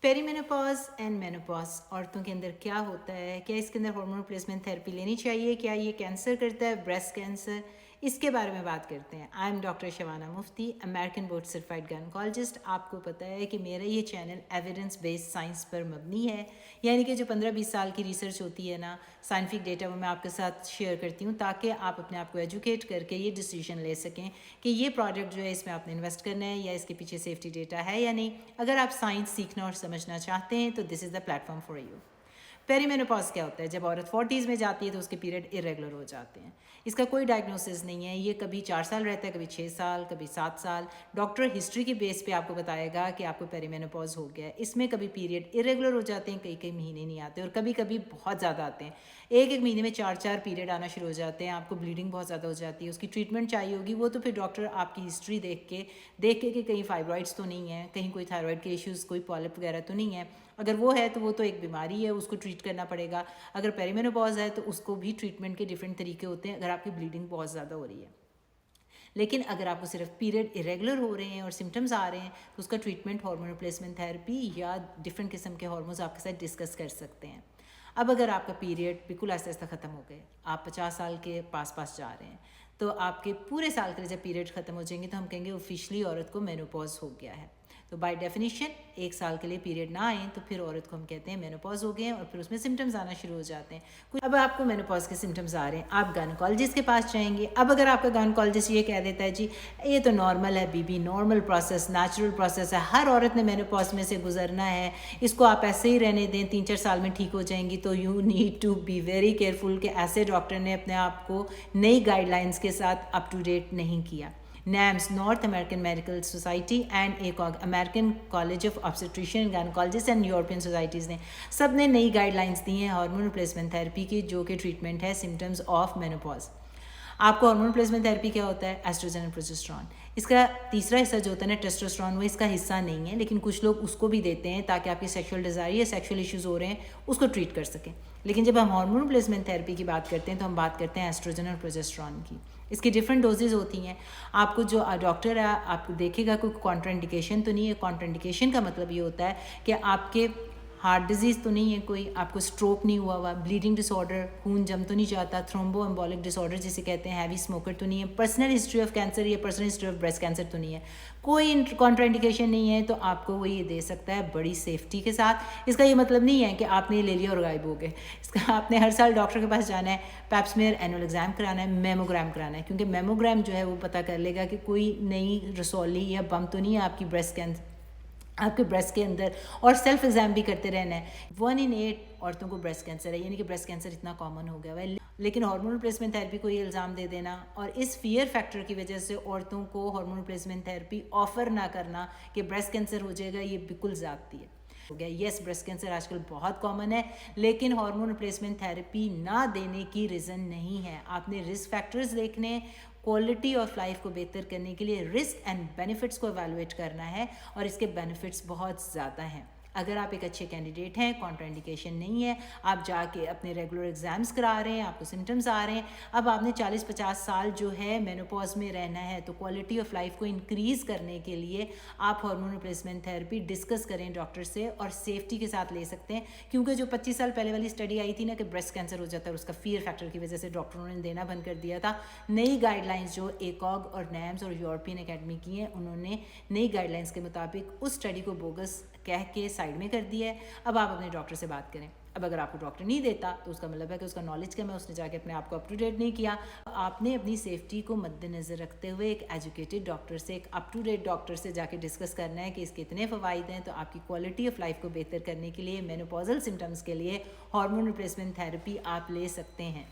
Perimenopause and menopause औरतों के अंदर क्या होता है, क्या इसके अंदर हार्मोन रिप्लेसमेंट थेरेपी लेनी चाहिए, क्या ये कैंसर करता है, ब्रेस्ट कैंसर, इसके बारे में बात करते हैं। I am doctor Shabana Mufti, American board certified gynaecologist. आपको पता है कि मेरा ये चैनल एविडेंस बेस्ड साइंस पर मबनी है, यानी कि जो 15-20 साल की रिसर्च होती है ना, साइंटिफिक डेटा, वो मैं आपके साथ शेयर करती हूँ ताकि आप अपने आप को एजुकेट करके ये डिसीजन ले सकें कि ये प्रोडक्ट जो है इसमें आपने इन्वेस्ट करना है या इसके पीछे सेफ्टी डेटा है या नहीं। अगर आप साइंस सीखना और समझना चाहते हैं तो this is the platform for you. Perimenopause क्या होता है? जब औरत 40s में जाती है तो उसके पीरियड इरेगुलर हो जाते हैं। इसका कोई डायग्नोसिस नहीं है, ये कभी 4 साल रहता है, कभी 6 साल, कभी 7 साल। डॉक्टर हिस्ट्री के बेस पे आपको बताएगा कि आपको पेरीमेनोपॉज हो गया है। इसमें कभी पीरियड इरेगुलर हो जाते हैं, कई कई महीने नहीं आते और कभी कभी बहुत ज़्यादा आते हैं। एक एक महीने में 4-4 पीरियड आना शुरू हो जाते हैं, आपको ब्लीडिंग बहुत ज़्यादा हो जाती है। उसकी ट्रीटमेंट चाहिए होगी, वो तो फिर डॉक्टर आपकी हिस्ट्री देख के कि कहीं फाइब्रॉइड्स तो नहीं है, कहीं कोई थायराइड के इश्यूज़, कोई पॉलिप वगैरह तो नहीं है। अगर वो है तो वो तो एक बीमारी है, उसको ट्रीट करना पड़ेगा। अगर पेरीमेनोपॉज है तो उसको भी ट्रीटमेंट के डिफरेंट तरीके होते हैं अगर आपकी ब्लीडिंग बहुत ज़्यादा हो रही है। लेकिन अगर आपको सिर्फ पीरियड इरेगुलर हो रहे हैं और सिम्टम्स आ रहे हैं तो उसका ट्रीटमेंट हार्मोन रिप्लेसमेंट थेरेपी या डिफरेंट किस्म के हार्मोन्स आपके साथ डिस्कस कर सकते हैं। अब अगर आपका पीरियड बिल्कुल आहिस्ता आहिस्ता ख़त्म हो गए, आप 50 साल के पास जा रहे हैं, तो आपके पूरे साल के लिए जब पीरियड ख़त्म हो जाएंगे तो हम कहेंगे ऑफिशियली औरत को मेनोपॉज हो गया है। तो बाय डेफिनेशन 1 साल के लिए पीरियड ना आए तो फिर औरत को हम कहते हैं मेनोपॉज हो गए हैं और फिर उसमें सिम्टम्स आना शुरू हो जाते हैं। अब आपको मेनोपॉज के सिम्टम्स आ रहे हैं, आप गायनेकोलॉजिस्ट के पास जाएंगे। अब अगर आपका गायनेकोलॉजिस्ट ये कह देता है जी ये तो नॉर्मल है बीबी, नॉर्मल प्रोसेस, नेचुरल प्रोसेस है, हर औरत ने मेनोपॉज में से गुजरना है, इसको आप ऐसे ही रहने दें, 3-4 साल में ठीक हो जाएंगी, तो you need to be very careful कि ऐसे डॉक्टर ने अपने आप को नई गाइडलाइंस के साथ अप टू डेट नहीं किया। NAMS, north American medical society and ACOG, American college of obstetrician gynaecologist and European societies ने सब ने नई गाइडलाइंस दी हैं हार्मोन रिप्लेसमेंट थेरेपी की, जो कि ट्रीटमेंट है सिम्टम्स ऑफ मेनोपॉज। आपको हार्मोन रिप्लेसमेंट थेरेपी क्या होता है? एस्ट्रोजन और प्रोजेस्टेरॉन। इसका तीसरा हिस्सा जो होता है ना टेस्टोस्टेरोन, वो इसका हिस्सा नहीं है, लेकिन कुछ लोग उसको भी देते हैं ताकि आपकी सेक्सुअल डिज़ायर या सेक्सुअल इश्यूज़ हो रहे हैं उसको ट्रीट कर सकें। लेकिन जब हम हार्मोन रिप्लेसमेंट थेरेपी की बात करते हैं तो हम बात करते हैं एस्ट्रोजन और प्रोजेस्टेरॉन की। इसकी डिफरेंट डोजेज होती हैं। आपको जो डॉक्टर है आपको देखेगा कोई कॉन्ट्राइंडिकेशन तो नहीं है। कॉन्ट्राइंडिकेशन का मतलब ये होता है कि आपके हार्ट डिजीज़ तो नहीं है कोई, आपको स्ट्रोक नहीं हुआ, ब्लीडिंग डिसऑर्डर, खून जम तो नहीं जाता, थ्रोम्बो एम्बोलिक डिसऑर्डर जिसे कहते हैं, हैवी स्मोकर तो नहीं है, पर्सनल हिस्ट्री ऑफ कैंसर या personal history of breast cancer तो नहीं है, कोई कॉन्ट्राइंडिकेशन नहीं है, तो आपको वो ये दे सकता है बड़ी सेफ्टी के साथ। इसका ये मतलब नहीं है कि आपने ये ले लिया और गायब हो गए। इसका आपने हर साल डॉक्टर के पास जाना है, पैप्समेयर एनुअल एग्जाम कराना है, मेमोग्राम कराना है, क्योंकि मेमोग्राम जो है वो पता कर लेगा कि कोई नई रसौली या बम तो नहीं है आपके ब्रेस्ट के अंदर। और सेल्फ एग्जाम भी करते रहना है। 1 in 8 औरतों को ब्रेस्ट कैंसर है, यानी कि ब्रेस्ट कैंसर इतना कॉमन हो गया है। लेकिन हार्मोन रिप्लेसमेंट थेरेपी को ये इल्ज़ाम दे देना और इस फियर फैक्टर की वजह से औरतों को हार्मोन रिप्लेसमेंट थेरेपी ऑफर ना करना कि ब्रेस्ट कैंसर हो जाएगा, ये बिल्कुल ज़्यादती है। हो गया। येस, ब्रेस्ट कैंसर आजकल बहुत कॉमन है, लेकिन हार्मोन रिप्लेसमेंट थेरेपी ना देने की रीज़न नहीं है। आपने रिस्क फैक्टर्स देखने, क्वालिटी ऑफ लाइफ को बेहतर करने के लिए रिस्क एंड बेनिफिट्स को एवेलुएट करना है और इसके बेनिफिट्स बहुत ज़्यादा हैं। अगर आप एक अच्छे कैंडिडेट हैं, कॉन्ट्राइंडिकेशन नहीं है, आप जाके अपने रेगुलर एग्जाम्स करा रहे हैं, आपको सिम्टम्स आ रहे हैं, अब आपने 40-50 साल जो है मेनोपॉज में रहना है, तो क्वालिटी ऑफ लाइफ को इंक्रीज़ करने के लिए आप हार्मोन रिप्लेसमेंट थेरेपी डिस्कस करें डॉक्टर से और सेफ्टी के साथ ले सकते हैं। क्योंकि जो 25 साल पहले वाली स्टडी आई थी ना कि ब्रेस्ट कैंसर हो जाता है, उसका फियर फैक्टर की वजह से डॉक्टरों ने देना बंद कर दिया था। नई गाइडलाइंस जो ACOG और NAMS और यूरोपियन अकेडमी की हैं, उन्होंने नई गाइडलाइंस के मुताबिक उस स्टडी को बोगस कह के साइड में कर दिया है। अब आप अपने डॉक्टर से बात करें। अब अगर आपको डॉक्टर नहीं देता तो उसका मतलब है कि उसका नॉलेज कम है, उसने जाके अपने आप को अप टू डेट नहीं किया। आपने अपनी सेफ्टी को मद्देनज़र रखते हुए एक एजुकेटेड डॉक्टर से, एक अप टू डेट डॉक्टर से जाके डिस्कस करना है कि इसके इतने फ़वाइद हैं, तो आपकी क्वालिटी ऑफ लाइफ को बेहतर करने के लिए, मेनोपॉजल सिम्टम्स के लिए हार्मोन रिप्लेसमेंट थेरेपी आप ले सकते हैं।